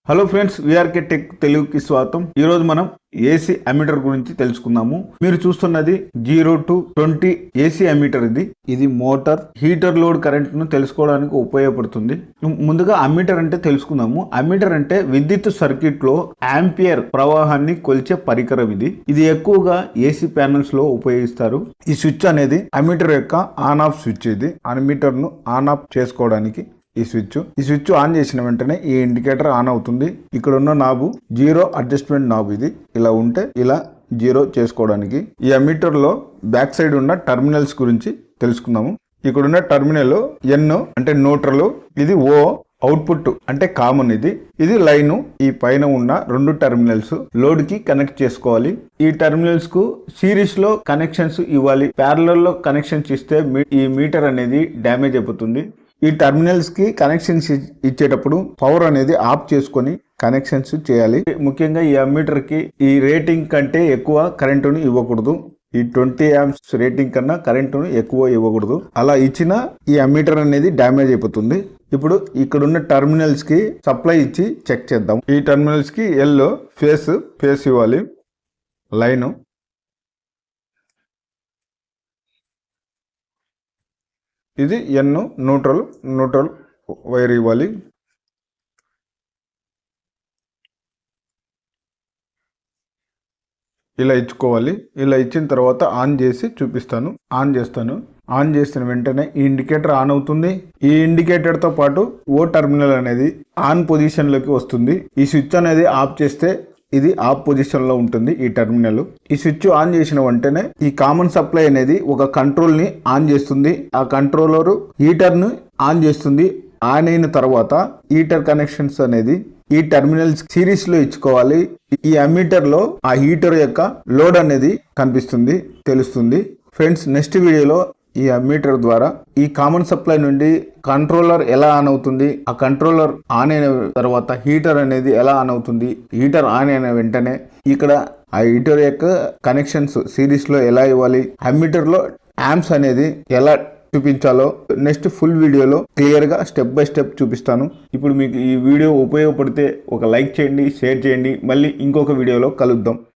Hello friends, VRK tech తెలుగుకి స్వాగతం. ఈ రోజు మనం ఏసీ అమీటర్ గురించి తెలుసుకుందాము. మీరు చూస్తున్నది 0 to 20 ఏసీ అమీటర్. ఇది మోటార్ హీటర్ లోడ్ కరెంట్ ను తెలుసుకోవడానికి ఉపయోగపడుతుంది. ముందుగా అమీటర్ అంటే తెలుసుకుందాము. అమీటర్ అంటే విద్యుత్ సర్క్యూట్ లో ఆంపియర్ ప్రవాహాన్ని కొలిచే పరికరం. ఇది ఎక్కువగా ఏసీ ప్యానల్స్ లో ఉపయోగిస్తారు. ఈ స్విచ్ అనేది అమీటర్ యొక్క ఆన్ ఆఫ్ స్విచ్. ఇది అమీటర్ ను ఆన్ ఆఫ్ చేసుకోవడానికి ఈ స్విచ్ ఆన్ చేసిన వెంటనే ఈ ఇండికేటర్ ఆన్ అవుతుంది. ఇక్కడ ఉన్న నాబు జీరో అడ్జస్ట్మెంట్ నాబు. ఇది ఇలా ఉంటే ఇలా జీరో చేసుకోవడానికి. ఈ అమీటర్ లో బ్యాక్ సైడ్ ఉన్న టర్మినల్స్ గురించి తెలుసుకుందాము. ఇక్కడ ఉన్న టర్మినల్ ఎన్ అంటే న్యూట్రల్, ఇది ఓ అవుట్పుట్ అంటే కామన్. ఇది లైన్. ఈ పైన ఉన్న రెండు టర్మినల్స్ లోడ్ కి కనెక్ట్ చేసుకోవాలి. ఈ టర్మినల్స్ కు సిరీస్ లో కనెక్షన్స్ ఇవ్వాలి. ప్యారలల్ లో కనెక్షన్స్ ఇస్తే ఈ మీటర్ అనేది డ్యామేజ్ అయిపోతుంది. ఈ టర్మినల్స్ కి కనెక్షన్స్ ఇచ్చేటప్పుడు పవర్ అనేది ఆఫ్ చేసుకొని కనెక్షన్స్ చేయాలి. ముఖ్యంగా ఈ అమ్మీటర్ కి ఈ రేటింగ్ కంటే ఎక్కువ కరెంటును ఇవ్వకూడదు. ఈ 20 amps రేటింగ్ కన్నా కరెంటును ఎక్కువ ఇవ్వకూడదు. అలా ఇచ్చిన ఈ అమ్మీటర్ అనేది డ్యామేజ్ అయిపోతుంది. ఇప్పుడు ఇక్కడ ఉన్న టర్మినల్స్ కి సప్లై ఇచ్చి చెక్ చేద్దాం. ఈ టర్మినల్స్ కి ఎల్లో ఫేస్ ఇవ్వాలి. లైన్ ఇది ఎన్ న్యూట్రల్ వైర్ ఇవ్వాలి. ఇలా ఇచ్చుకోవాలి. ఇలా ఇచ్చిన తర్వాత ఆన్ చేసి చూపిస్తాను. ఆన్ చేసిన వెంటనే ఈ ఇండికేటర్ ఆన్ అవుతుంది. ఈ ఇండికేటర్ తో పాటు ఓ టర్మినల్ అనేది ఆన్ పొజిషన్ లోకి వస్తుంది. ఈ స్విచ్ అనేది ఆఫ్ చేస్తే ఇది ఆఫ్ పొజిషన్ లో ఉంటుంది. ఈ టర్మినల్ ఈ స్విచ్ ఆన్ చేసిన వెంటనే ఈ కామన్ సప్లై అనేది ఒక కంట్రోల్ ని ఆన్ చేస్తుంది. ఆ కంట్రోలర్ హీటర్ ను ఆన్ చేస్తుంది. ఆన్ అయిన తర్వాత హీటర్ కనెక్షన్స్ అనేది ఈ టర్మినల్స్ సిరీస్ లో ఇచ్చుకోవాలి. ఈ అమ్మీటర్ లో ఆ హీటర్ యొక్క లోడ్ అనేది కనిపిస్తుంది, తెలుస్తుంది. ఫ్రెండ్స్, నెక్స్ట్ వీడియోలో ఈ అమ్మీటర్ ద్వారా ఈ కామన్ సప్లై నుండి కంట్రోలర్ ఎలా ఆన్ అవుతుంది, ఆ కంట్రోలర్ ఆన్ అయిన తర్వాత హీటర్ అనేది ఎలా ఆన్ అవుతుంది, హీటర్ ఆన్ అయిన వెంటనే ఇక్కడ ఆ హీటర్ యొక్క కనెక్షన్స్ సిరీస్ లో ఎలా ఇవ్వాలి, అమ్మీటర్ లో యాంప్స్ అనేది ఎలా చూపించాలో నెక్స్ట్ ఫుల్ వీడియోలో క్లియర్ గా స్టెప్ బై స్టెప్ చూపిస్తాను. ఇప్పుడు మీకు ఈ వీడియో ఉపయోగపడితే ఒక లైక్ చేయండి, షేర్ చేయండి. మళ్ళీ ఇంకొక వీడియోలో కలుద్దాం.